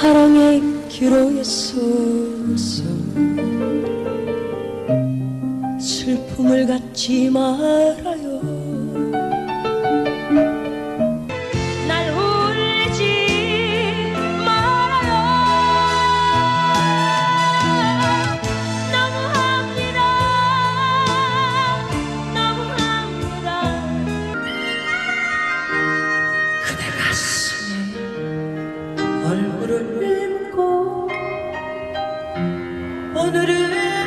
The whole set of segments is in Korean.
사랑의 기로에 서서 슬픔을 갖지 말아요. 날 울지 말아요. 너무합니다. 너무합니다. 그대 가슴에 얼굴을 얹고 오늘은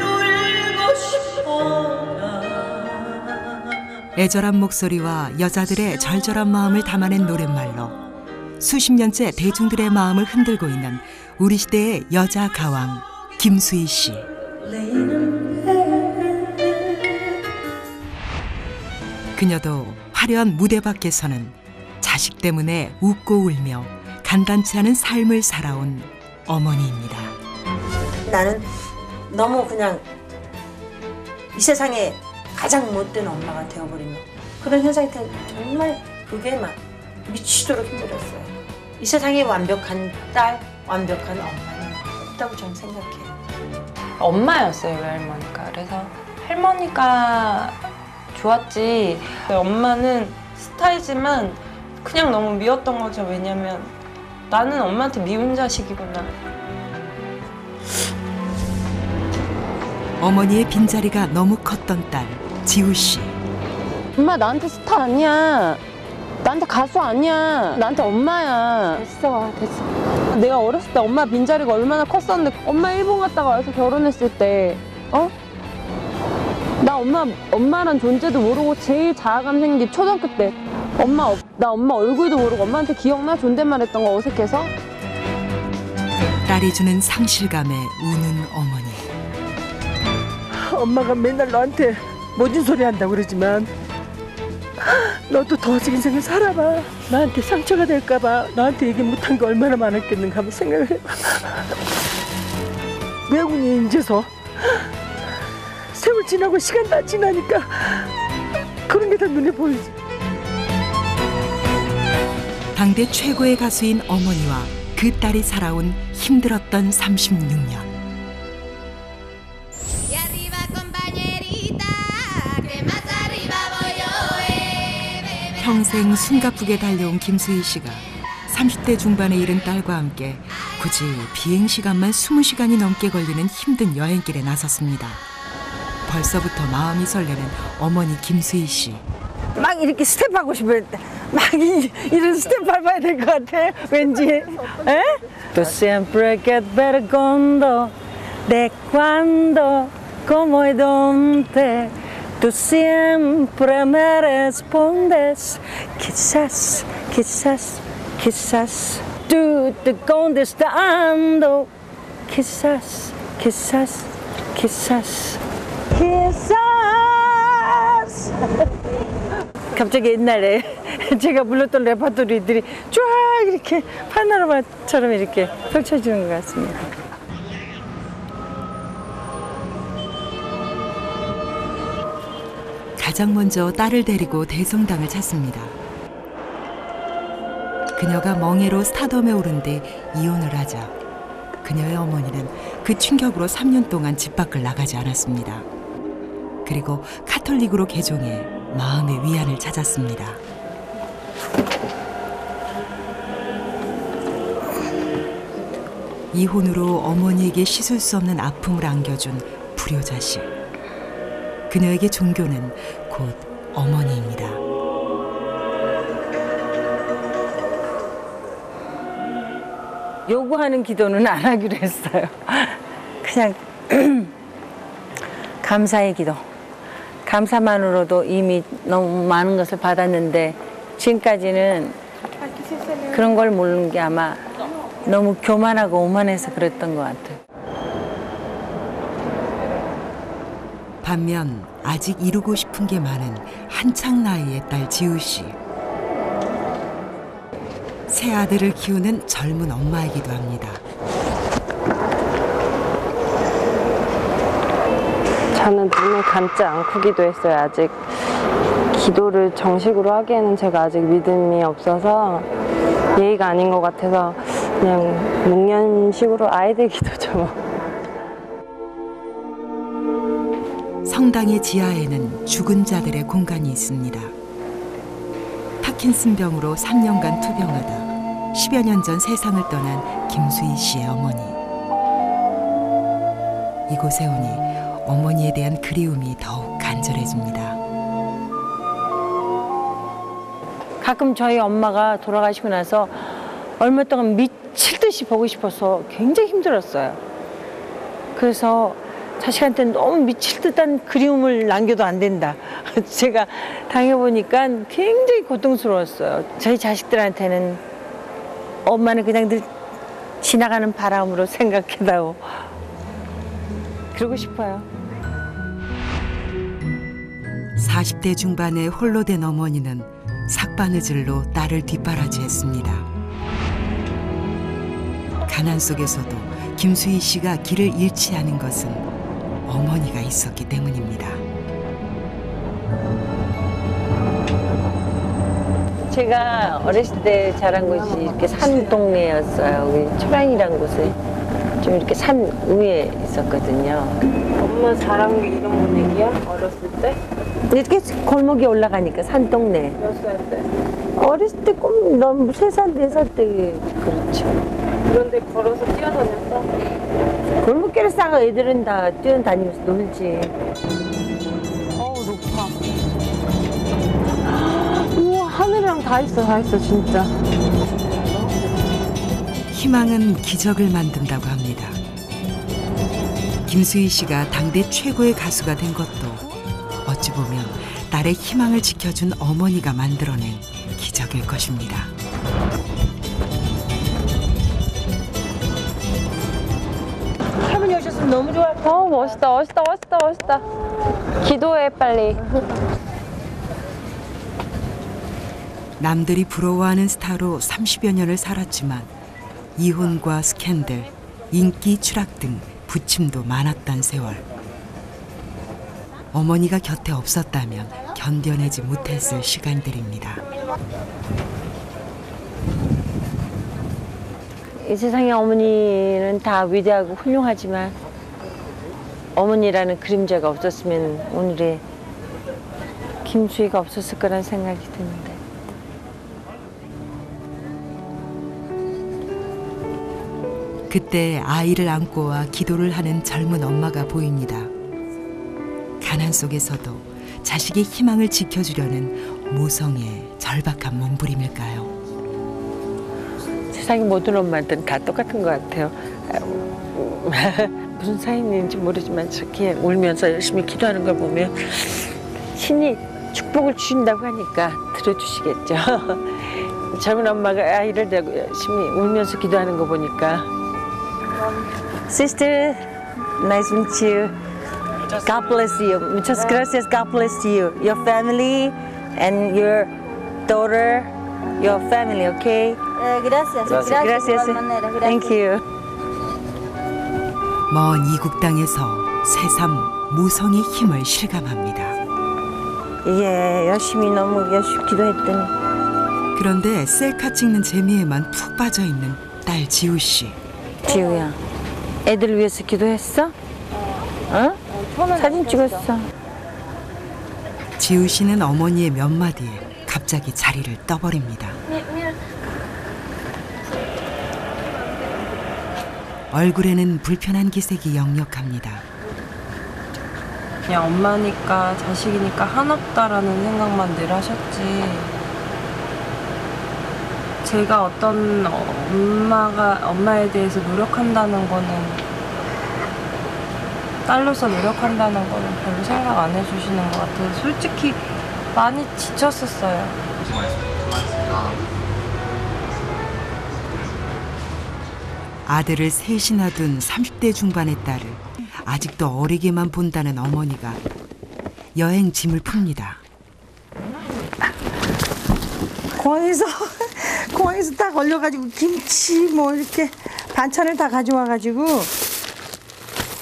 울고 싶어라. 애절한 목소리와 여자들의 절절한 마음을 담아낸 노랫말로 수십 년째 대중들의 마음을 흔들고 있는 우리 시대의 여자 가왕 김수희 씨. 그녀도 화려한 무대 밖에서는 자식 때문에 웃고 울며 간단치 않은 삶을 살아온 어머니입니다. 나는 너무 그냥 이 세상에 가장 못된 엄마가 되어버린 거. 그런 현상이 정말 그게 막 미치도록 힘들었어요. 이 세상에 완벽한 딸, 완벽한 엄마는 없다고 저는 생각해요. 엄마였어요, 외할머니가. 그래서 할머니가 좋았지. 엄마는 스타이지만 그냥 너무 미웠던 거죠. 왜냐면 나는 엄마한테 미운 자식이구나. 어머니의 빈자리가 너무 컸던 딸 지우 씨. 엄마 나한테 스타 아니야. 나한테 가수 아니야. 나한테 엄마야. 됐어. 내가 어렸을 때 엄마 빈자리가 얼마나 컸었는데 엄마 일본 갔다가 와서 결혼했을 때 나 엄마란 존재도 모르고 제일 자아감 생긴 게 초등학교 때 나 엄마 얼굴도 모르고 엄마한테 기억나? 존댓말 했던 거 어색해서? 딸이 주는 상실감에 우는 어머니. 엄마가 맨날 너한테 모진 소리 한다고 그러지만 너도 더 인생을 살아봐. 나한테 상처가 될까봐 너한테 얘기 못한 게 얼마나 많았겠는가 한번 생각을 해봐. 외국인이 이제서 세월 지나고 시간 다 지나니까 그런 게 다 눈에 보이지. 당대 최고의 가수인 어머니와 그 딸이 살아온 힘들었던 36년. 평생 숨가쁘게 달려온 김수희 씨가 30대 중반에 이른 딸과 함께 굳이 비행시간만 20시간이 넘게 걸리는 힘든 여행길에 나섰습니다. 벌써부터 마음이 설레는 어머니 김수희 씨. 막 이렇게 스텝하고 싶을 때 막 이런 스텝 밟아야 될 것 같아. 왠지. 에? Tu siempre get better cuando de cuando como y donde tú siempre me respondes quizás quizás quizás tú te contestando quizás quizás quizás quizás. 갑자기 옛날에 제가 불렀던 레퍼토리들이 쫙 이렇게 파노라마처럼 이렇게 펼쳐지는 것 같습니다. 가장 먼저 딸을 데리고 대성당을 찾습니다. 그녀가 멍해로 스타덤에 오른 뒤 이혼을 하자 그녀의 어머니는 그 충격으로 3년 동안 집 밖을 나가지 않았습니다. 그리고 카톨릭으로 개종해 마음의 위안을 찾았습니다. 이혼으로 어머니에게 씻을 수 없는 아픔을 안겨준 불효자식. 그녀에게 종교는 곧 어머니입니다. 요구하는 기도는 안 하기로 했어요. 그냥 감사의 기도. 감사만으로도 이미 너무 많은 것을 받았는데 지금까지는 그런 걸 모르는 게 아마 너무 교만하고 오만해서 그랬던 것 같아요. 반면 아직 이루고 싶은 게 많은 한창 나이의 딸 지우 씨. 새 아들을 키우는 젊은 엄마이기도 합니다. 저는 눈을 감지 않고 기도했어요. 아직 기도를 정식으로 하기에는 제가 아직 믿음이 없어서 예의가 아닌 것 같아서 그냥 묵념식으로 아이 되기도 좀. 성당의 지하에는 죽은 자들의 공간이 있습니다. 파킨슨병으로 3년간 투병하다 10여 년 전 세상을 떠난 김수희 씨의 어머니. 이곳에 오니 어머니에 대한 그리움이 더욱 간절해집니다. 가끔 저희 엄마가 돌아가시고 나서 얼마 동안 미칠 듯이 보고 싶어서 굉장히 힘들었어요. 그래서 자식한테는 너무 미칠 듯한 그리움을 남겨도 안 된다. 제가 당해보니까 굉장히 고통스러웠어요. 저희 자식들한테는 엄마는 그냥 늘 지나가는 바람으로 생각해다오. 그러고 싶어요. 40대 중반에 홀로 된 어머니는 삭바느질로 딸을 뒷바라지했습니다. 가난 속에서도 김수희 씨가 길을 잃지 않은 것은 어머니가 있었기 때문입니다. 제가 어렸을 때 자란 곳이 이렇게 산 동네였어요. 우리 초량이라는 곳에 좀 이렇게 산 위에 있었거든요. 엄마 자란 게 이런 분위기야? 어렸을 때? 이렇게 골목에 올라가니까 산 동네. 몇 살 때? 어렸을 때 꼭 너무 3살, 4살 때 그렇죠. 그런데 걸어서 뛰어다녔어? 골목길을 싸고 애들은 다 뛰어다니면서 놀지. 어우 높아. 우와, 하늘이랑 다 있어 진짜. 희망은 기적을 만든다고 합니다. 김수희 씨가 당대 최고의 가수가 된 것도 어찌 보면 딸의 희망을 지켜준 어머니가 만들어낸 기적일 것입니다. 할머니 오셨으면 너무 좋아. 멋있다. 기도해 빨리. 남들이 부러워하는 스타로 30여 년을 살았지만 이혼과 스캔들, 인기 추락 등 부침도 많았던 세월. 어머니가 곁에 없었다면 견뎌내지 못했을 시간들입니다. 이 세상의 어머니는 다 위대하고 훌륭하지만 어머니라는 그림자가 없었으면 오늘의 김수희가 없었을 거란 생각이 드는데. 그때 아이를 안고 와 기도를 하는 젊은 엄마가 보입니다. 가난 속에서도 자식의 희망을 지켜주려는 모성의 절박한 몸부림일까요? 세상의 모든 엄마들은 다 똑같은 것 같아요. 무슨 사연인지 모르지만 저렇게 울면서 열심히 기도하는 걸 보면 신이 축복을 주신다고 하니까 들어주시겠죠. 젊은 엄마가 아이를 데리고 열심히 울면서 기도하는 거 보니까. Sister, nice to meet you. God bless you. Muchas gracias. God bless you. Your family and your daughter, your family, okay? Gracias. Gracias. Thank you. 먼 이국 땅에서 새삼 모성의 힘을 실감합니다. 예, 너무 열심히 기도했더니. 그런데 셀카 찍는 재미에만 푹 빠져 있는 딸 지우 씨. 지우야, 애들 위해서 기도했어? 어? 사진 찍었어. 지우 씨는 어머니의 몇 마디에 갑자기 자리를 떠버립니다. 얼굴에는 불편한 기색이 역력합니다. 그냥 엄마니까 자식이니까 한없다라는 생각만 늘 하셨지. 제가 어떤 엄마에 대해서 노력한다는 거는, 딸로서 노력한다는 거는 별로 생각 안 해주시는 것 같아요. 솔직히 많이 지쳤었어요. 아들을 셋이나 둔 30대 중반의 딸을 아직도 어리게만 본다는 어머니가 여행 짐을 풉니다. 공항에서 딱 걸려가지고 김치 뭐 이렇게 반찬을 다 가져와가지고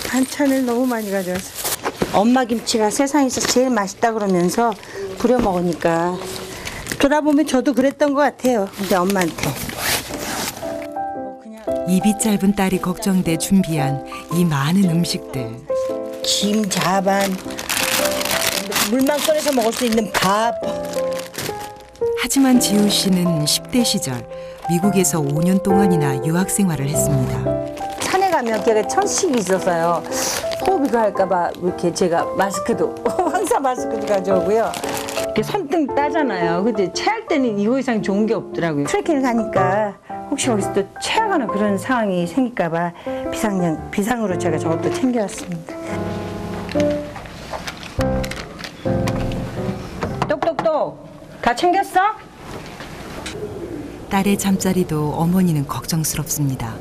반찬을 너무 많이 가져왔어. 엄마 김치가 세상에서 제일 맛있다 그러면서 부려 먹으니까 돌아보면 저도 그랬던 것 같아요. 근데 엄마한테 입이 짧은 딸이 걱정돼 준비한 이 많은 음식들. 김, 자반, 물만 꺼내서 먹을 수 있는 밥. 하지만 지우 씨는 10대 시절 미국에서 5년 동안이나 유학 생활을 했습니다. 산에 가면 걔가 천식이 있어서요. 호흡이 갈까봐 이렇게 제가 마스크도 항상 마스크도 가져오고요. 이렇게 손등 따잖아요. 근데 체할 때는 이거 이상 좋은 게 없더라고요. 트레킹을 가니까 혹시 거기서 또 체하거나 그런 상황이 생길까봐 비상으로 제가 저것도 챙겨왔습니다. 똑똑똑 다 챙겼어? 딸의 잠자리도 어머니는 걱정스럽습니다.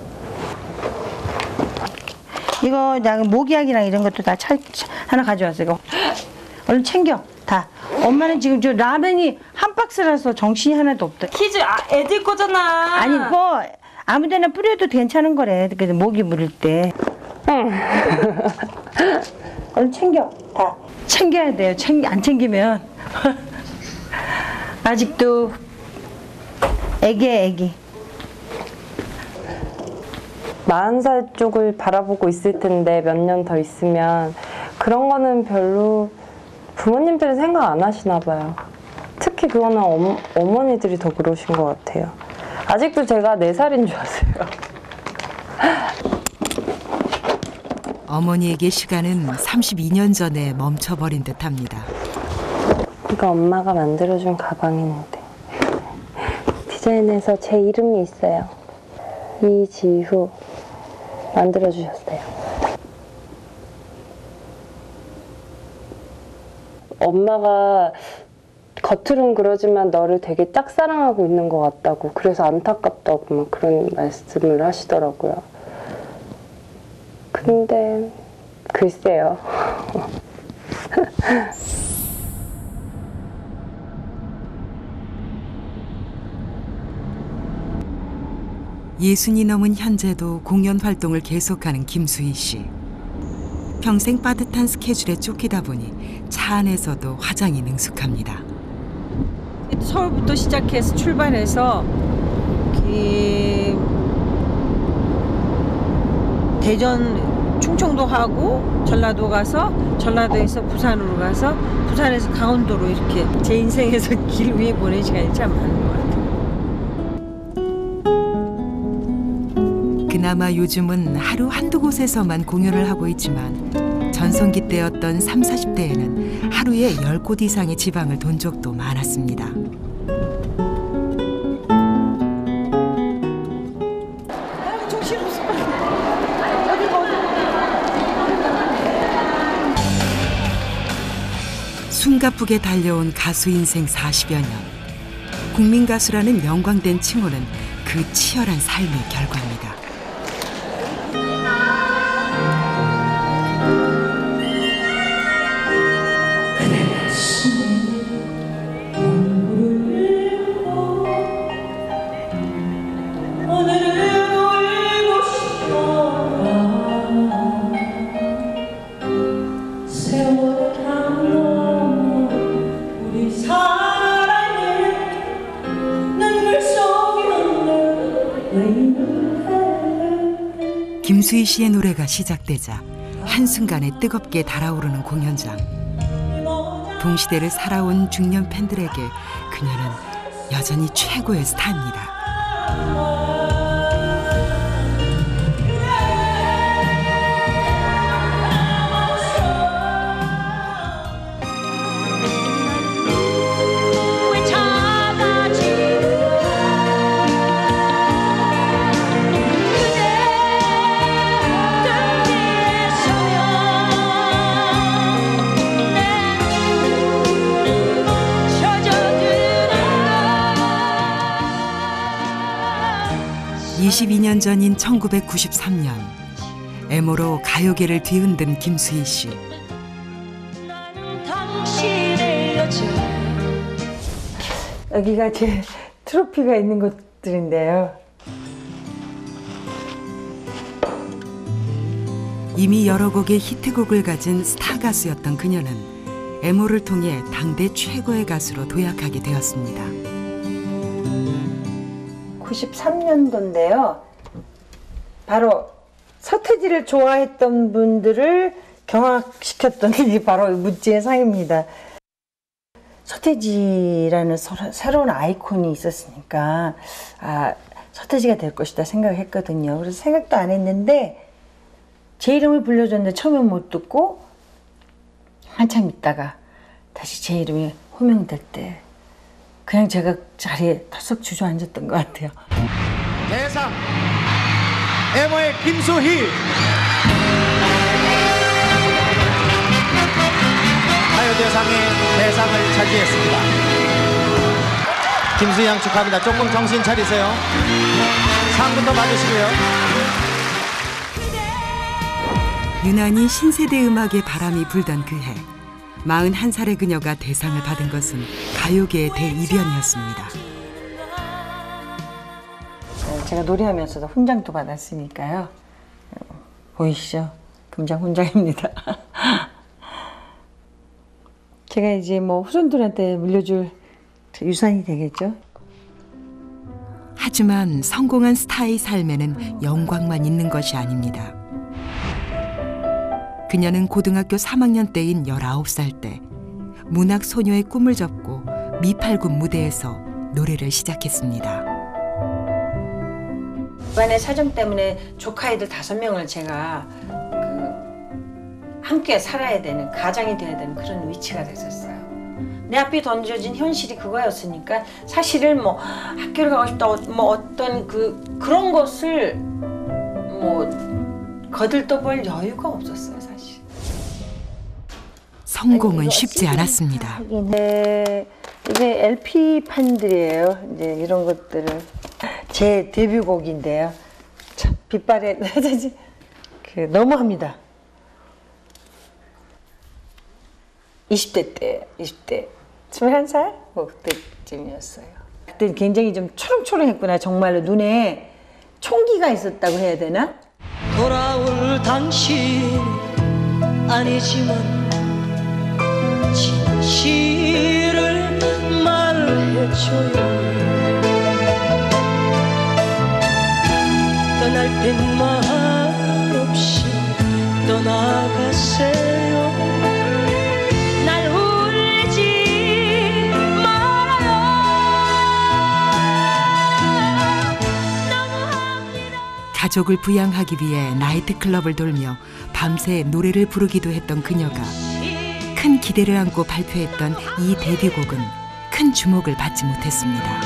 이거 모기약이랑 이런 것도 다 하나 가져왔어요. 이거 얼른 챙겨 다. 엄마는 지금 저 라면이 한 박스라서 정신이 하나도 없다. 키즈 애들 거잖아. 아니 뭐 아무데나 뿌려도 괜찮은 거래. 그래서 모기 물을 때. 얼른 챙겨 다. 챙겨야 돼요. 안 챙기면 아직도 애기. 40살 쪽을 바라보고 있을 텐데 몇 년 더 있으면 그런 거는 별로 부모님들은 생각 안 하시나 봐요. 특히 그거는 어머니들이 더 그러신 것 같아요. 아직도 제가 4살인 줄 아세요. 어머니에게 시간은 32년 전에 멈춰버린 듯합니다. 이거 엄마가 만들어준 가방인데 디자인에서 제 이름이 있어요. 이지후 만들어주셨어요. 엄마가 겉으로는 그러지만 너를 되게 짝사랑하고 있는 것 같다고, 그래서 안타깝다고 막 그런 말씀을 하시더라고요. 근데 글쎄요. 예순이 넘은 현재도 공연 활동을 계속하는 김수희 씨. 평생 빠듯한 스케줄에 쫓기다 보니 차 안에서도 화장이 능숙합니다. 서울부터 시작해서 출발해서 대전 충청도 하고 전라도 가서 전라도에서 부산으로 가서 부산에서 강원도로 이렇게 제 인생에서 길 위에 보낸 시간이 참 많은 것 같아요. 그나마 요즘은 하루 한두 곳에서만 공연을 하고 있지만 전성기 때였던 30, 40대에는 하루에 10곳 이상의 지방을 돈 적도 많았습니다. 숨가쁘게 달려온 가수 인생 40여 년. 국민 가수라는 영광된 칭호는 그 치열한 삶의 결과입니다. 김수희 씨의 노래가 시작되자 한순간에 뜨겁게 달아오르는 공연장. 동시대를 살아온 중년 팬들에게 그녀는 여전히 최고의 스타입니다. 이 22년 전인 1993년 애모로 가요계를 뒤흔든 김수희 씨. 여기가 제 트로피가 있는 곳들인데요. 이미 여러 곡의 히트곡을 가진 스타 가수였던 그녀는 애모를 통해 당대 최고의 가수로 도약하게 되었습니다. 93년도인데요. 바로 서태지를 좋아했던 분들을 경악시켰던 일이 바로 무지의 상입니다. 서태지라는 새로운 아이콘이 있었으니까 서태지가 될 것이다 생각했거든요. 그래서 생각도 안 했는데 제 이름을 불러줬는데 처음엔 못 듣고 한참 있다가 다시 제 이름이 호명될 때 그냥 제가 자리에 털썩 주저앉았던 것 같아요. 대상 MO의 김수희. 가요대상의 대상을 차지했습니다. 김수희 양 축하합니다. 조금 정신 차리세요. 상부터 받으시고요. 유난히 신세대 음악의 바람이 불던 그해 41살의 그녀가 대상을 받은 것은 가요계의 대이변이었습니다. 제가 노래하면서도 훈장도 받았으니까요. 보이시죠? 금장 훈장입니다. 제가 이제 뭐 후손들한테 물려줄 유산이 되겠죠. 하지만 성공한 스타의 삶에는 영광만 있는 것이 아닙니다. 그녀는 고등학교 3학년 때인 19살 때 문학 소녀의 꿈을 접고 미팔군 무대에서 노래를 시작했습니다. 집안의 사정 때문에 조카 아이들 5명을 제가 함께 살아야 되는, 가장이 돼야 되는 그런 위치가 됐었어요. 내 앞에 던져진 현실이 그거였으니까 사실은 뭐 학교를 가고 싶다, 뭐 어떤 그런 것을 뭐 거들떠볼 여유가 없었어요, 사실. 성공은 쉽지 않았습니다. 네, 이게 LP 판들이에요. 이제 이런 것들을 제 데뷔곡인데요. 참 빛발에 너무합니다. 20대 때, 21살? 뭐 그때쯤이었어요. 그때 굉장히 좀 초롱초롱했구나. 정말로 눈에 총기가 있었다고 해야 되나? 돌아올 당신 아니지만 진실을 말해줘요. 떠날 땐 말없이 떠나가세요. 날 울지 말아요. 너무합니다. 가족을 부양하기 위해 나이트클럽을 돌며 밤새 노래를 부르기도 했던 그녀가 큰 기대를 안고 발표했던 이 데뷔곡은 큰 주목을 받지 못했습니다.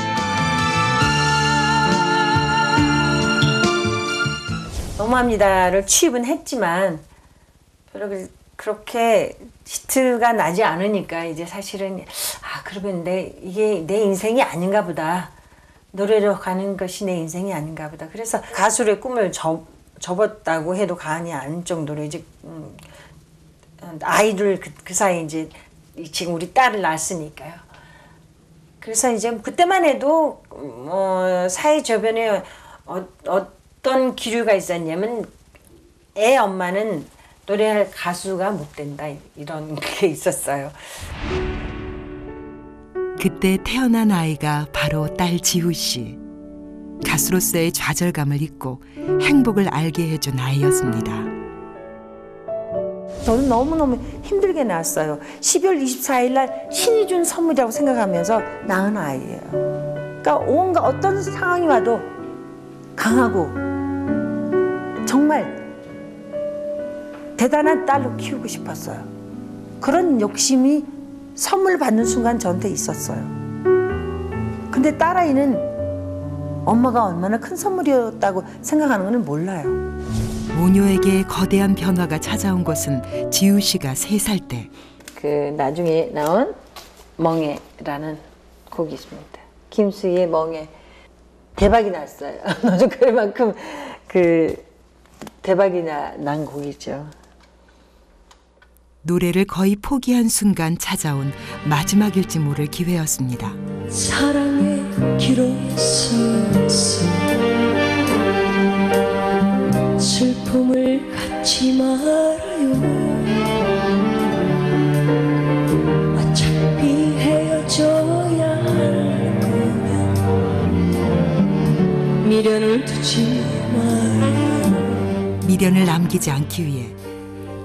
너무합니다를 취입은 했지만 별로 그렇게 히트가 나지 않으니까 이제 사실은 그러면 이게 내 인생이 아닌가 보다. 노래로 가는 것이 내 인생이 아닌가 보다. 그래서 가수의 꿈을 접었다고 해도 과언이 아닐 정도로 이제 아이들 그 사이에 이제 지금 우리 딸을 낳았으니까요. 그래서 이제 그때만 해도 사회 저변에 어떤 기류가 있었냐면 애 엄마는 노래할 가수가 못 된다 이런 게 있었어요. 그때 태어난 아이가 바로 딸 지우 씨. 가수로서의 좌절감을 잊고 행복을 알게 해준 아이였습니다. 저는 너무너무 힘들게 낳았어요. 12월 24일 날 신이 준 선물이라고 생각하면서 낳은 아이예요. 그러니까 온갖 어떤 상황이 와도 강하고 정말 대단한 딸로 키우고 싶었어요. 그런 욕심이 선물 받는 순간 저한테 있었어요. 근데 딸아이는 엄마가 얼마나 큰 선물이었다고 생각하는 건 몰라요. 모녀에게 거대한 변화가 찾아온 것은 지우 씨가 3살 때. 나중에 나온 멍해라는 곡이 있습니다. 김수희의 멍해. 대박이 났어요. 너도 그만큼 대박이 난 곡이죠. 노래를 거의 포기한 순간 찾아온 마지막일지 모를 기회였습니다. 사랑의 기로에 서서 슬픔을 갖지 말아요. 어차피 헤어져야 할 거면 미련을 두지 말아요. 미련을 남기지 않기 위해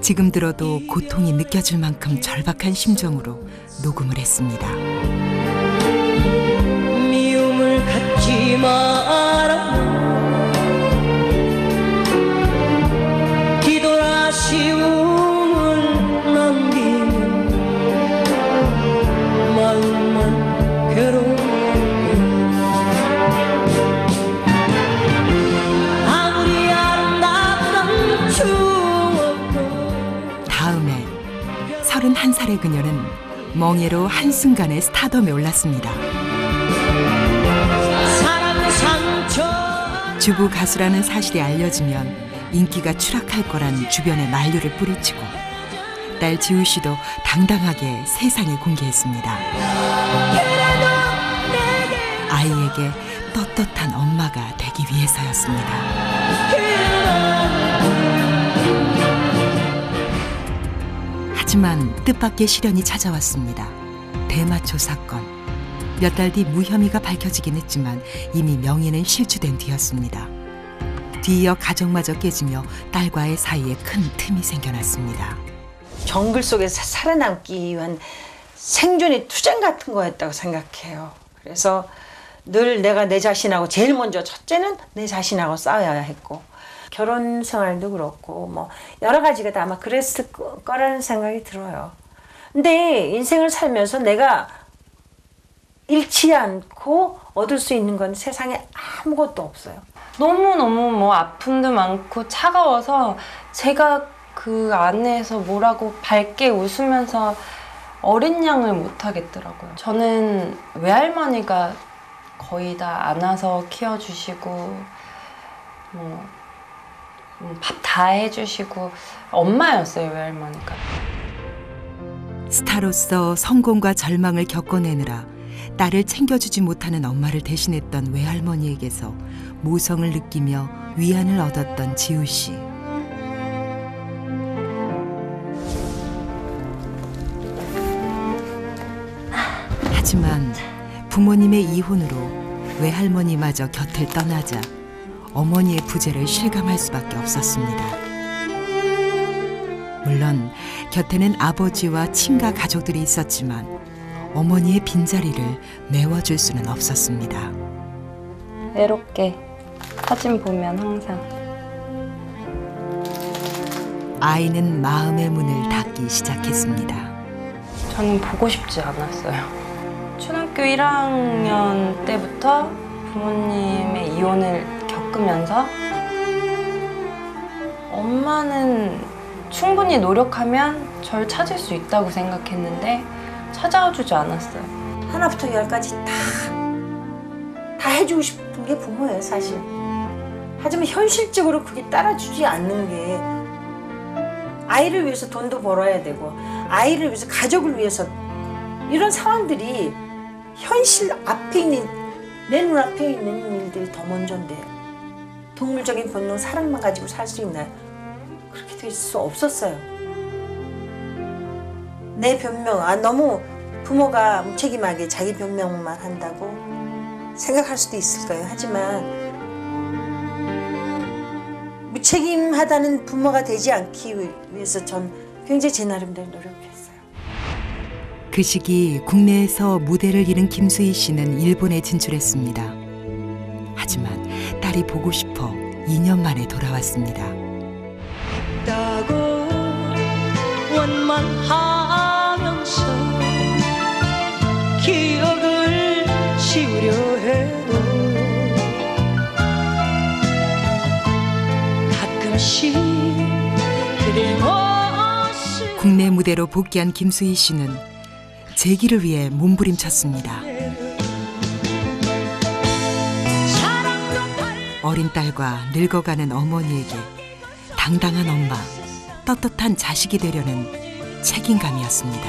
지금 들어도 고통이 느껴질 만큼 절박한 심정으로 녹음을 했습니다. 미움을 갖지 말아요. 아쉬움을 남기면 마음만 괴로워요. 아무리 아름다운 추억도 다음해 31살의 그녀는 멍해로 한순간에 스타덤에 올랐습니다. 사랑 상처 주부 가수라는 사실이 알려지면 인기가 추락할 거란 주변에 만류를 뿌리치고 딸 지우 씨도 당당하게 세상에 공개했습니다. 아이에게 떳떳한 엄마가 되기 위해서였습니다. 하지만 뜻밖의 시련이 찾아왔습니다. 대마초 사건. 몇 달 뒤 무혐의가 밝혀지긴 했지만 이미 명예는 실추된 뒤였습니다. 뒤이어 가정마저 깨지며 딸과의 사이에 큰 틈이 생겨났습니다. 정글 속에서 살아남기 위한 생존의 투쟁 같은 거였다고 생각해요. 그래서 늘 내가 내 자신하고 제일 먼저 첫째는 내 자신하고 싸워야 했고 결혼 생활도 그렇고 뭐 여러 가지가 다 아마 그랬을 거라는 생각이 들어요. 근데 인생을 살면서 내가 잃지 않고 얻을 수 있는 건 세상에 아무것도 없어요. 너무너무 뭐 아픔도 많고 차가워서 제가 그 안에서 뭐라고 밝게 웃으면서 어린 양을 못 하겠더라고요. 저는 외할머니가 거의 다 안아서 키워주시고 뭐 밥 다 해주시고 엄마였어요, 외할머니가. 스타로서 성공과 절망을 겪어내느라 딸을 챙겨주지 못하는 엄마를 대신했던 외할머니에게서 모성을 느끼며 위안을 얻었던 지우 씨. 하지만 부모님의 이혼으로 외할머니마저 곁을 떠나자 어머니의 부재를 실감할 수밖에 없었습니다. 물론 곁에는 아버지와 친가 가족들이 있었지만 어머니의 빈자리를 메워줄 수는 없었습니다. 외롭게 사진 보면 항상. 아이는 마음의 문을 닫기 시작했습니다. 저는 보고 싶지 않았어요. 초등학교 1학년 때부터 부모님의 이혼을 겪으면서 엄마는 충분히 노력하면 절 찾을 수 있다고 생각했는데 찾아주지 않았어요. 하나부터 열까지 다 해주고 싶은 게 부모예요, 사실. 하지만 현실적으로 그게 따라주지 않는 게 아이를 위해서 돈도 벌어야 되고 아이를 위해서 가족을 위해서 이런 상황들이 현실 앞에 있는 내 눈앞에 있는 일들이 더 먼저인데 동물적인 본능 사랑만 가지고 살 수 있나요? 그렇게 될 수 없었어요. 내 변명, 너무 부모가 무책임하게 자기 변명만 한다고 생각할 수도 있을 거예요. 하지만 무책임하다는 부모가 되지 않기 위해서 전 굉장히 제 나름대로 노력했어요. 그 시기 국내에서 무대를 잃은 김수희 씨는 일본에 진출했습니다. 하지만 딸이 보고 싶어 2년 만에 돌아왔습니다. 있다고 원망하면서 기억을 지우려 해도 가끔씩 그대 모습 국내 무대로 복귀한 김수희 씨는 재기를 위해 몸부림쳤습니다. 어린 딸과 늙어가는 어머니에게 당당한 엄마, 떳떳한 자식이 되려는 책임감이었습니다.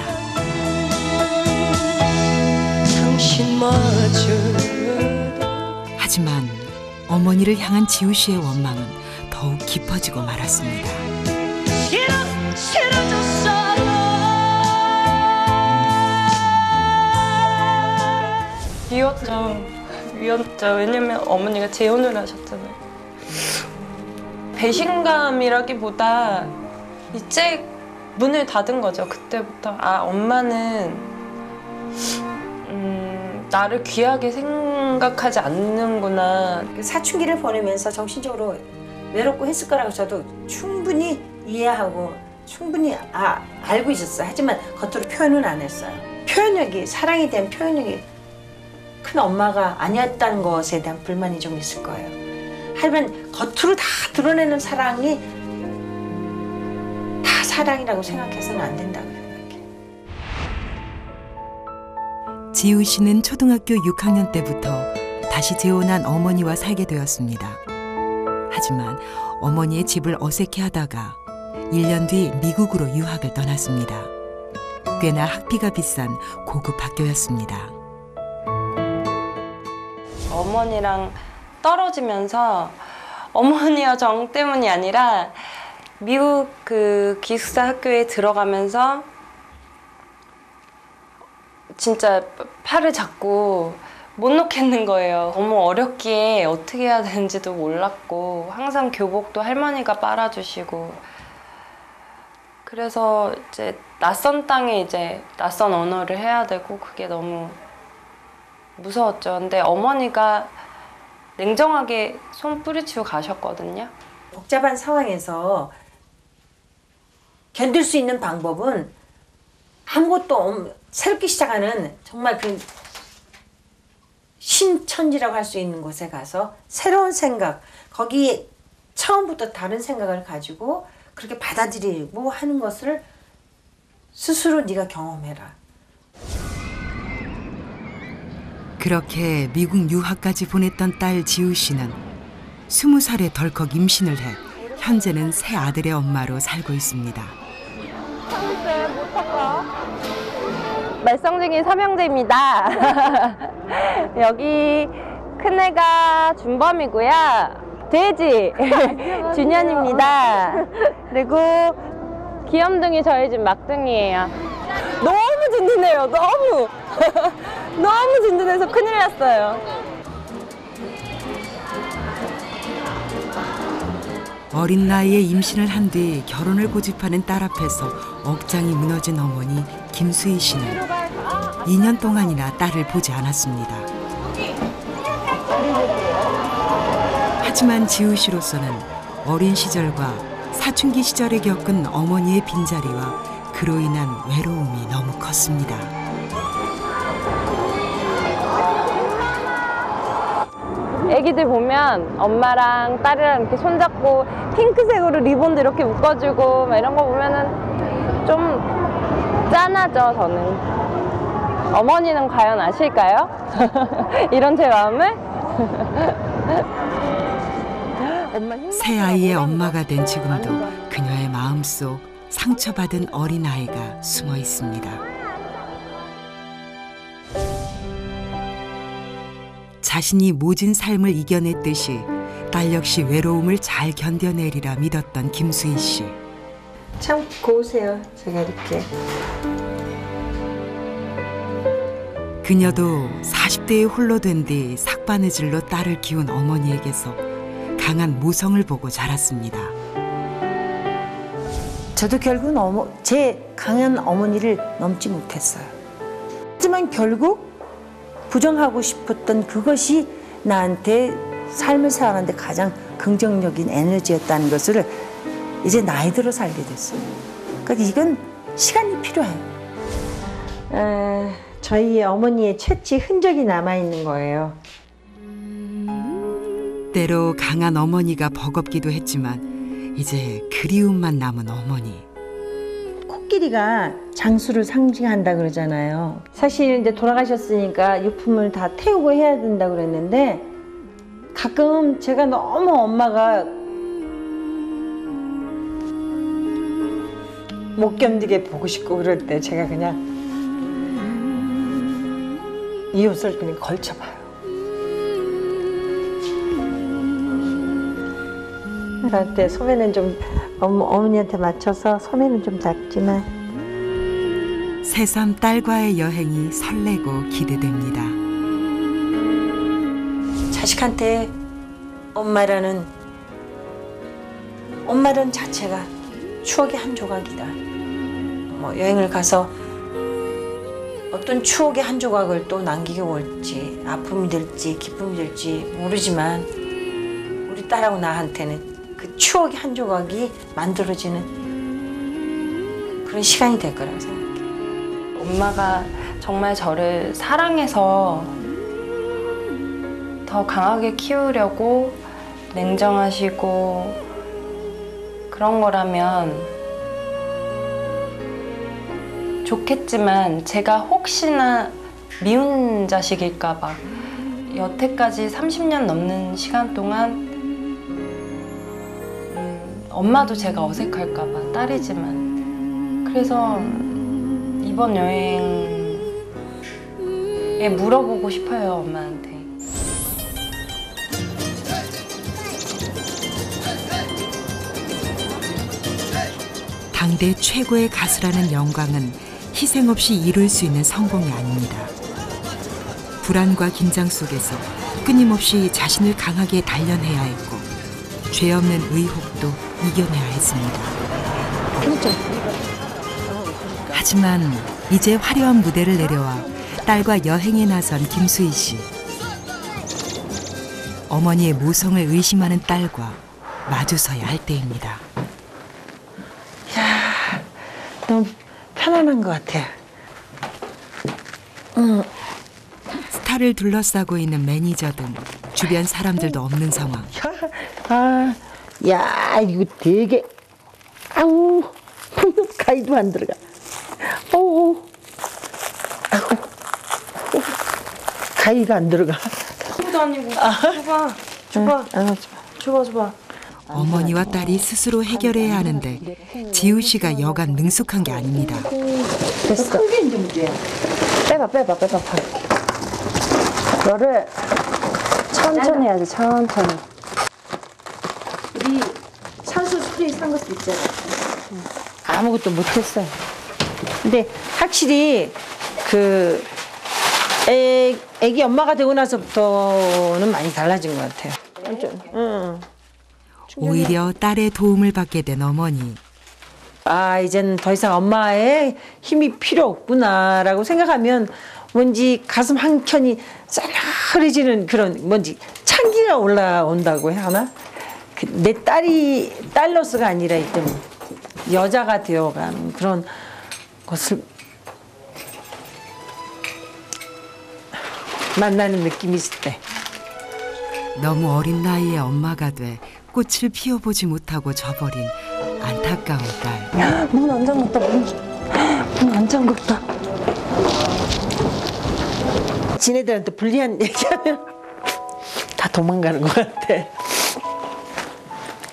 당신마저 하지만 어머니를 향한 지우 씨의 원망은 더욱 깊어지고 말았습니다. 싫어졌어요. 미웠죠. 왜냐면 어머니가 재혼을 하셨잖아요. 배신감이라기보다 이제 문을 닫은 거죠. 그때부터 아 엄마는 나를 귀하게 생각하지 않는구나. 사춘기를 보내면서 정신적으로 외롭고 했을 거라고 저도 충분히 이해하고 충분히 알고 있었어요. 하지만 겉으로 표현은 안 했어요. 표현력이, 사랑에 대한 표현력이 큰 엄마가 아니었다는 것에 대한 불만이 좀 있을 거예요. 하지만 겉으로 다 드러내는 사랑이 다 사랑이라고 생각해서는 안 된다고 생각해요. 지우 씨는 초등학교 6학년 때부터 다시 재혼한 어머니와 살게 되었습니다. 하지만 어머니의 집을 어색해하다가 1년 뒤 미국으로 유학을 떠났습니다. 꽤나 학비가 비싼 고급 학교였습니다. 어머니랑 떨어지면서 어머니와 정 때문이 아니라 미국 그 기숙사 학교에 들어가면서 진짜 팔을 잡고 못 놓겠는 거예요. 너무 어렵기에 어떻게 해야 되는지도 몰랐고 항상 교복도 할머니가 빨아주시고 그래서 이제 낯선 땅에 이제 낯선 언어를 해야 되고 그게 너무 무서웠죠. 근데 어머니가 냉정하게 손 뿌리치고 가셨거든요. 복잡한 상황에서 견딜 수 있는 방법은 아무것도 새롭게 시작하는 정말 그 신천지라고 할 수 있는 곳에 가서 새로운 생각, 거기에 처음부터 다른 생각을 가지고 그렇게 받아들이고 하는 것을 스스로 네가 경험해라. 그렇게 미국 유학까지 보냈던 딸 지우 씨는 20살에 덜컥 임신을 해 현재는 새 아들의 엄마로 살고 있습니다. 말썽쟁이 삼형제입니다. 여기 큰애가 준범이고요. 돼지 준현입니다. 그리고 귀염둥이 저희 집 막둥이에요. 너무 든든해요. 너무 너무 든든해서 큰일 났어요. 어린 나이에 임신을 한 뒤 결혼을 고집하는 딸 앞에서 억장이 무너진 어머니 김수희 씨는 2년 동안이나 딸을 보지 않았습니다. 하지만 지우 씨로서는 어린 시절과 사춘기 시절에 겪은 어머니의 빈자리와 그로 인한 외로움이 너무 컸습니다. 애기들 보면 엄마랑 딸이랑 이렇게 손잡고 핑크색으로 리본도 이렇게 묶어주고 막 이런 거 보면은 좀 짠하죠, 저는. 어머니는 과연 아실까요? 이런 제 마음을? 새 아이의 엄마가 된 지금도 그녀의 마음속 상처받은 어린아이가 숨어 있습니다. 자신이 모진 삶을 이겨냈듯이 딸 역시 외로움을 잘 견뎌내리라 믿었던 김수희 씨. 참 고우세요. 제가 이렇게. 그녀도 40대에 홀로 된 뒤 삭바느질로 딸을 키운 어머니에게서 강한 모성을 보고 자랐습니다. 저도 결국은 제 강한 어머니를 넘지 못했어요. 하지만 결국 부정하고 싶었던 그것이 나한테 삶을 살아가는데 가장 긍정적인 에너지였다는 것을 이제 나이 들어 살게 됐어요. 그러니까 이건 시간이 필요해요. 저희 어머니의 채취 흔적이 남아있는 거예요. 때로 강한 어머니가 버겁기도 했지만 이제 그리움만 남은 어머니. 코끼리가 장수를 상징한다 그러잖아요. 사실 이제 돌아가셨으니까 유품을 다 태우고 해야 된다 그랬는데 가끔 제가 너무 엄마가 못 견디게 보고 싶고 그럴 때 제가 그냥 이 옷을 그냥 걸쳐봐요. 그럴 때 소매는 좀 어머니한테 맞춰서 소매는 좀 작지만 새삼 딸과의 여행이 설레고 기대됩니다. 자식한테 엄마라는 엄마는 자체가 추억의 한 조각이다. 뭐 여행을 가서 어떤 추억의 한 조각을 또 남기고 올지 아픔이 될지 기쁨이 될지 모르지만 우리 딸하고 나한테는 그 추억의 한 조각이 만들어지는 그런 시간이 될 거라고 생각해요. 엄마가 정말 저를 사랑해서 더 강하게 키우려고 냉정하시고 그런 거라면 좋겠지만 제가 혹시나 미운 자식일까 봐 여태까지 30년 넘는 시간 동안 엄마도 제가 어색할까 봐 딸이지만 그래서 이번 여행에 물어보고 싶어요 엄마한테. 당대 최고의 가수라는 영광은 희생 없이 이룰 수 있는 성공이 아닙니다. 불안과 긴장 속에서 끊임없이 자신을 강하게 단련해야 했고 죄 없는 의혹도 이겨내야 했습니다. 하지만 이제 화려한 무대를 내려와 딸과 여행에 나선 김수희 씨. 어머니의 모성을 의심하는 딸과 마주서야 할 때입니다. 너무 편안한 것 같아. 스타를 둘러싸고 있는 매니저 등 주변 사람들도 없는 상황. 야 이거 되게 아우 가위도 안 들어가. 아우 가위가 안 들어가. 아무도 아니고 줘봐. 어머니와 딸이 스스로 해결해야 하는데 지우 씨가 여간 능숙한 게 아닙니다. 됐어. 큰 게 이제 문제야. 빼봐. 너를 천천히 해야지, 천천히. 우리 산소 스프레이 산 것도 있잖아. 아무것도 못했어요. 근데 확실히 그 애기 엄마가 되고 나서부터는 많이 달라진 것 같아요. 응. 오히려 딸의 도움을 받게 된 어머니. 아, 이제는 더 이상 엄마의 힘이 필요 없구나라고 생각하면 뭔지 가슴 한켠이 쌀쌀해지는 그런 뭔지 찬기가 올라온다고 해야 하나? 내 딸로서가 아니라 이제 여자가 되어가는 그런 것을 만나는 느낌이 있을 때. 너무 어린 나이에 엄마가 돼 꽃을 피워보지 못하고 저버린 안타까운 딸. 문 안 잠갔다. 문 안 잠갔다. 지네들한테 불리한 얘기하면 다 도망가는 것 같아.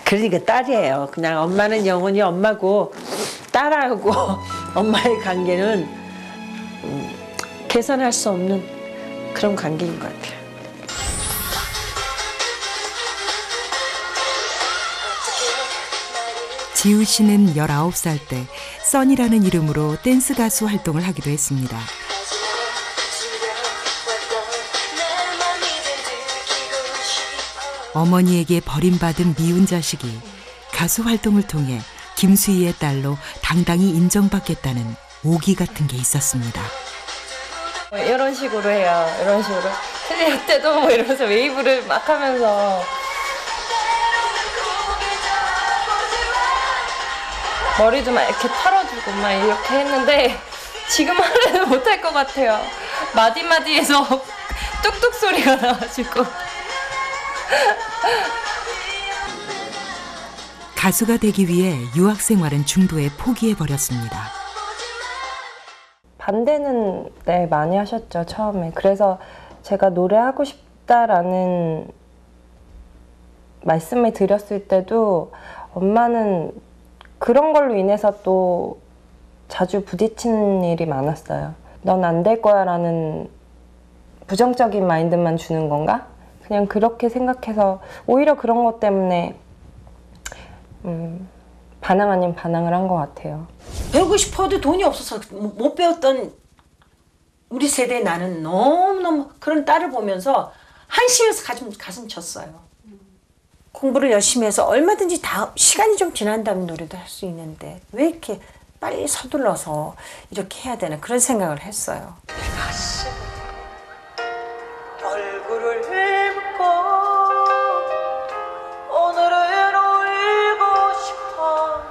그러니까 딸이에요. 그냥 엄마는 영원히 엄마고 딸하고 엄마의 관계는 계산할 수 없는 그런 관계인 것 같아요. 지우 씨는 19살 때 써니라는 이름으로 댄스 가수 활동을 하기도 했습니다. 어머니에게 버림받은 미운 자식이 가수 활동을 통해 김수희의 딸로 당당히 인정받겠다는 오기 같은 게 있었습니다. 이런 식으로 해요. 이런 식으로. 틀릴 때도 뭐 이러면서 웨이브를 막 하면서 머리도 막 이렇게 털어주고 막 이렇게 했는데 지금 하려면 못할 것 같아요. 마디마디에서 뚝뚝 소리가 나가지고. 가수가 되기 위해 유학 생활은 중도에 포기해버렸습니다. 반대는 네, 많이 하셨죠, 처음에. 그래서 제가 노래하고 싶다라는 말씀을 드렸을 때도 엄마는 그런 걸로 인해서 또 자주 부딪히는 일이 많았어요. 넌 안 될 거야 라는 부정적인 마인드만 주는 건가? 그냥 그렇게 생각해서 오히려 그런 것 때문에 반항 아닌 반항을 한 것 같아요. 배우고 싶어도 돈이 없어서 못 배웠던 우리 세대 나는 너무너무 그런 딸을 보면서 한심해서 가슴 쳤어요. 공부를 열심히 해서 얼마든지 다 시간이 좀 지난 다음에 노래도 할 수 있는데 왜 이렇게 빨리 서둘러서 이렇게 해야 되나 그런 생각을 했어요. 얼굴을 휘묻고 오늘은 울고 싶어라.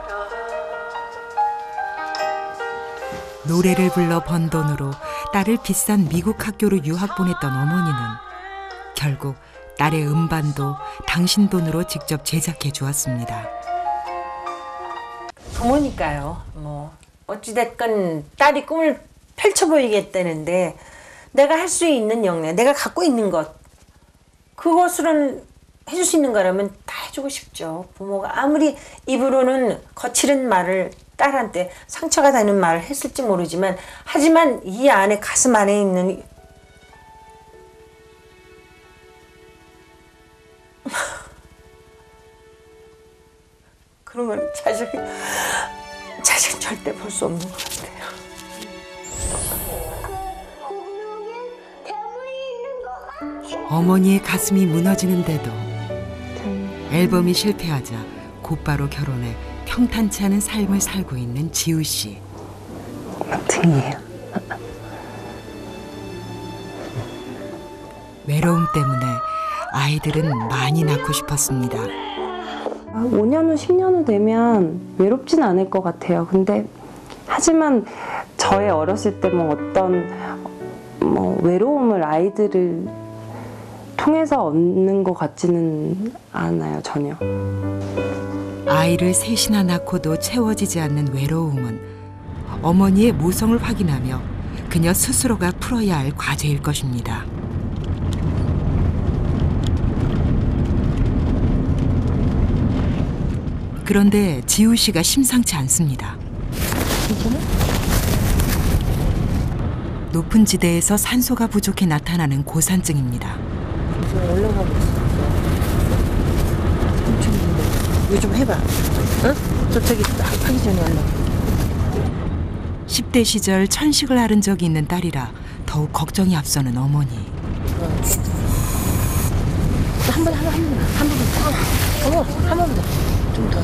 노래를 불러 번 돈으로 딸을 비싼 미국 학교로 유학 보냈던 어머니는 결국 딸의 음반도 당신 돈으로 직접 제작해 주었습니다. 부모니까요. 뭐 어찌됐건 딸이 꿈을 펼쳐 보이겠다는데 내가 할 수 있는 역량, 내가 갖고 있는 것 그것으로는 해줄 수 있는 거라면 다 해주고 싶죠. 부모가 아무리 입으로는 거칠은 말을 딸한테 상처가 되는 말을 했을지 모르지만 하지만 이 안에 가슴 안에 있는 그런 건 자식은 절대 볼 수 없는 것 같아요. 어머니의 가슴이 무너지는데도 앨범이 실패하자 곧바로 결혼해 평탄치 않은 삶을 살고 있는 지우 씨. 등이에요. 외로움 때문에 아이들은 많이 낳고 싶었습니다. 5년 후, 10년 후 되면 외롭진 않을 것 같아요. 근데 하지만 저의 어렸을 때 뭐 어떤 외로움을 아이들을 통해서 얻는 것 같지는 않아요, 전혀. 아이를 셋이나 낳고도 채워지지 않는 외로움은 어머니의 모성을 확인하며 그녀 스스로가 풀어야 할 과제일 것입니다. 그런데 지우 씨가 심상치 않습니다. 높은 지대에서 산소가 부족해 나타나는 고산증입니다. 올라가고 있어. 엄청 힘들어. 이거 좀 해봐. 응? 저기 하기 전에 올라가. 10대 시절 천식을 앓은 적이 있는 딸이라 더욱 걱정이 앞서는 어머니. 한 번 더. 좀 더.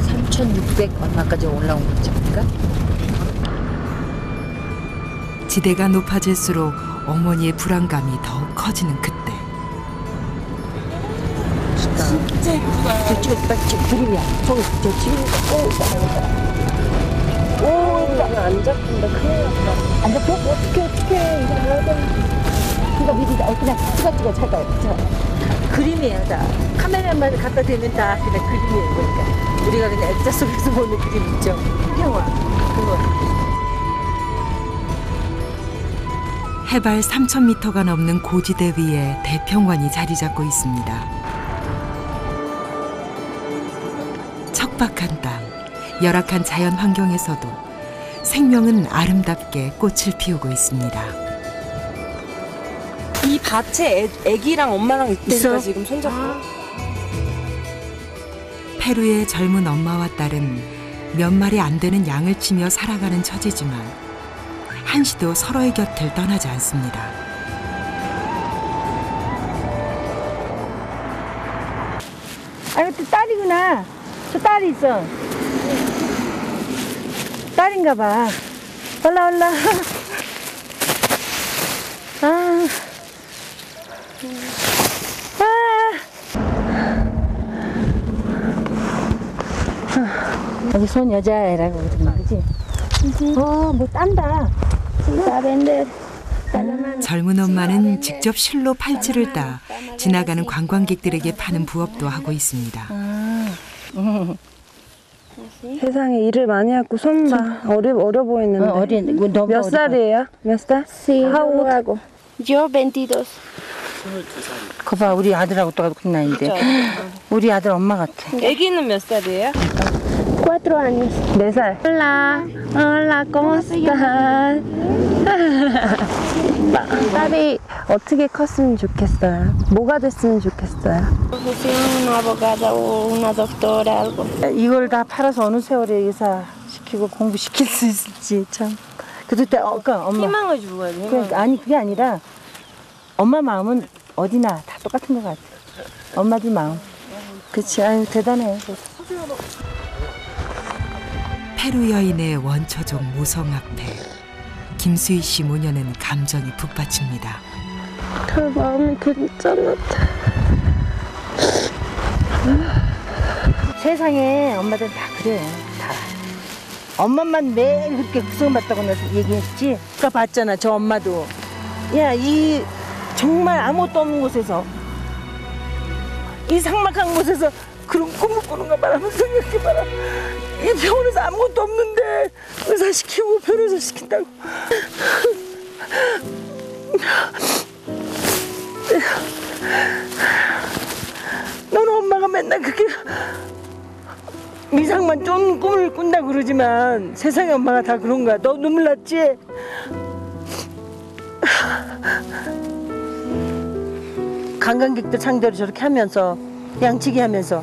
3,600 얼마까지 올라온 거죠, 그러니까? 지대가 높아질수록 어머니의 불안감이 더욱 커지는 그때. 진짜 예쁘다. 저 그림이야. 저 지금 이거 안 잡힌다. 큰일 났다. 안 잡혀? 어떡해. 이거 뭐야 돼. 그거 미리 그냥 찍어 잠깐. 그림이에요, 다. 카메라만 갖다 대면 다 그냥 그림이에요, 그러니까. 우리가 그냥 액자 속에서 보는 그림 있죠. 형아, 그거. 해발 3,000m가 넘는 고지대 위에 대평원이 자리 잡고 있습니다. 척박한 땅, 열악한 자연 환경에서도 생명은 아름답게 꽃을 피우고 있습니다. 이 밭에 애기랑 엄마랑 있으니까 지금 손잡고. 페루의 젊은 엄마와 딸은 몇 마리 안 되는 양을 치며 살아가는 처지지만 한시도 서로의 곁을 떠나지 않습니다. 아, 이것도 딸이구나. 저 딸이 있어. 딸인가 봐. 올라. 여기 손 여자애라고 그러는 거지? 뭐 딴다. 젊은 엄마는 직접 실로 팔찌를 따 지나가는 관광객들에게 파는 부업도 하고 있습니다. 세상에 일을 많이 하고 손 봐. 어려 보이는데. 어린, 너무 몇 살이에요? 몇 살? 하고. Yo 22. 그거 봐, 우리 아들하고 똑같은 나이인데. 우리 아들 엄마 같아. 애기는 몇 살이에요? 4 años. 4살. Hola, ¿cómo estás? 딸이 어떻게 컸으면 좋겠어요? 뭐가 됐으면 좋겠어요? Una abogada o una doctora, algo. 이걸 다 팔아서 어느 세월에 의사 시키고 공부시킬 수 있을지 참 그러니까 엄마. 희망을 주고 가야 돼. 그러니까 아니 그게 아니라 엄마 마음은 어디나 다 똑같은 것 같아. 엄마들 마음. 그치, 아유 대단해. 페루 여인의 원초적 모성 앞에 김수희 씨 모녀는 감정이 북받칩니다. 그 마음이 괜찮아. 세상에 엄마들은 다 그래. 다. 엄마만 매일 그렇게 구성받다고 내가 얘기했지. 아까 봤잖아 저 엄마도. 야, 이 정말 아무것도 없는 곳에서 이 삭막한 곳에서 그런 꿈을 꾸는 거 봐라. 생각해봐라. 이 병원에서 아무것도 없는데 의사 시키고 변호사 시킨다고. 너는 엄마가 맨날 그렇게 미상만 좀 꿈을 꾼다고 그러지만 세상에 엄마가 다 그런 거야. 너 눈물 났지? 관광객들 상대로 저렇게 하면서 양치기 하면서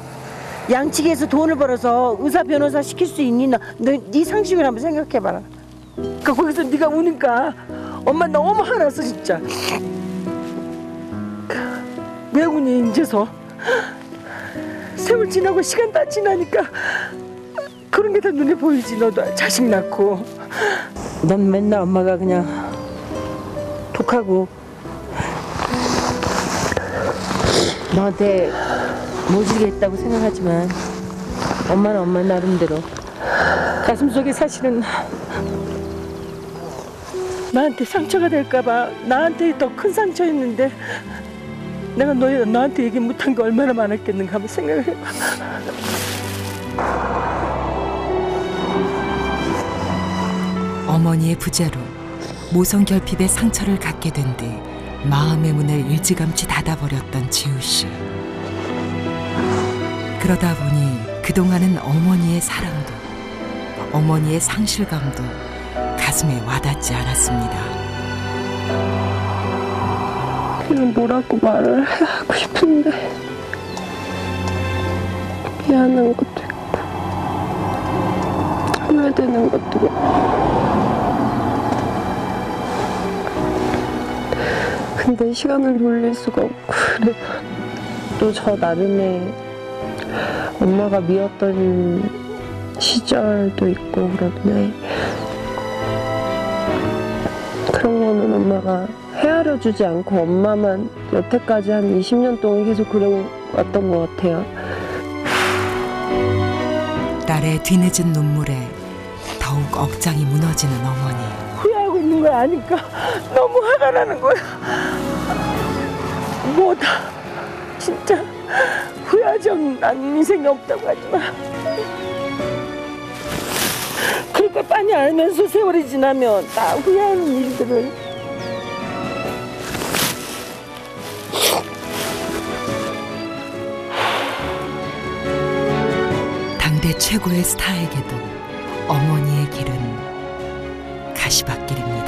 양치기에서 돈을 벌어서 의사 변호사 시킬 수 있니? 네 상식을 한번 생각해봐라. 그러니까 거기서 네가 우니까 엄마 너무 화났어 진짜. 왜 우니 이제서? 세월 지나고 시간 다 지나니까 그런 게 다 눈에 보이지. 너도 자식 낳고 넌 맨날 엄마가 그냥 독하고 너한테 모질겠다고 생각하지만 엄마는 엄마 나름대로 가슴속에 사실은 나한테 상처가 될까봐 나한테 더 큰 상처였는데 내가 너한테 얘기 못한 게 얼마나 많았겠는가 한번 생각을 해봐. 어머니의 부재로 모성 결핍의 상처를 갖게 된 뒤 마음의 문을 일찌감치 닫아버렸던 지우 씨. 그러다 보니 그동안은 어머니의 사랑도 어머니의 상실감도 가슴에 와닿지 않았습니다. 그냥 뭐라고 말을 하고 싶은데 미안한 것도 있고 후회되는 것도 있고 근데 시간을 돌릴 수가 없고 그래. 또 저 나름의 엄마가 미웠던 시절도 있고 그런데 그런 거는 엄마가 헤아려 주지 않고 엄마만 여태까지 한 20년 동안 계속 그래왔던 것 같아요. 딸의 뒤늦은 눈물에 더욱 억장이 무너지는 어머니. 후회하고 있는 걸 아니까 너무 화가 나는 거야. 뭐다 진짜 후회하지 않는 인생이 없다고 하지 마. 그럴 걸 빤히 알면서 세월이 지나면 다 후회하는 일들을 당대 최고의 스타에게도 어머니의 길은 가시밭길입니다.